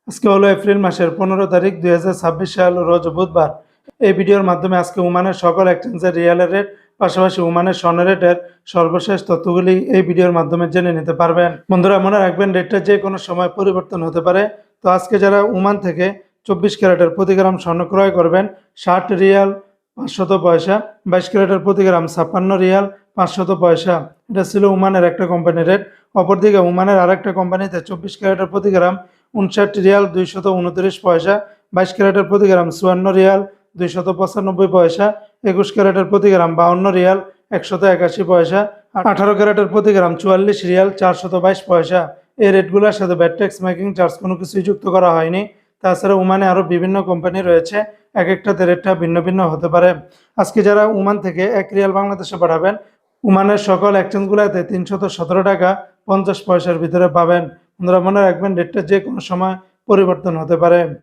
আজকে হলো এপ্রিল মাসের 15 তারিখ 2026 সাল, রোজ বুধবার। এই ভিডিওর মাধ্যমে আজকে ওমানের সকল এক্সচেঞ্জের রিয়ালের রেট, পাশাপাশি ওমানের স্বর্ণ রেটের সর্বশেষ তথ্যগুলি এই ভিডিওর মাধ্যমে জেনে নিতে পারবেন। বন্ধুরা, মনে রাখবেন রেটটা যে কোনো সময় পরিবর্তন হতে পারে। তো আজকে যারা ওমান থেকে 24 ক্যারেটের প্রতি গ্রাম স্বর্ণ ক্রয় করবেন, 60 রিয়াল 500 পয়সা, 22 ক্যারেটের প্রতি গ্রাম 56 রিয়াল 500 পয়সা। এটা ছিল ওমানের একটা কোম্পানির রেট। অপরদিকে ওমানের আরেকটা কোম্পানিতে 24 ক্যারেটের প্রতি গ্রাম 59 রিয়াল 229 পয়সা, 22 ক্যারেটের প্রতি গ্রাম 54 রিয়াল 295 পয়সা, 21 ক্যারেটের প্রতি গ্রাম 52 রিয়াল 181 পয়সা, 18 ক্যারেটের প্রতি গ্রাম 44 রিয়াল 422 পয়সা। এই রেটগুলোর সাথে ভ্যাট ট্যাক্স, মেকিং চার্জ কোনো কিছুই যুক্ত করা হয়নি। তাছাড়া ওমানে আরও বিভিন্ন কোম্পানি রয়েছে, এক একটাতে রেটটা ভিন্ন ভিন্ন হতে পারে। আজকে যারা ওমান থেকে 1 রিয়াল বাংলাদেশে পাঠাবেন, ওমানের সকল এক্সচেঞ্জগুলোতে 317 টাকা 50 পয়সার ভিতরে পাবেন। আপনারা মনে রাখবেন রেটটা যে কোনো সময় পরিবর্তন হতে পারে।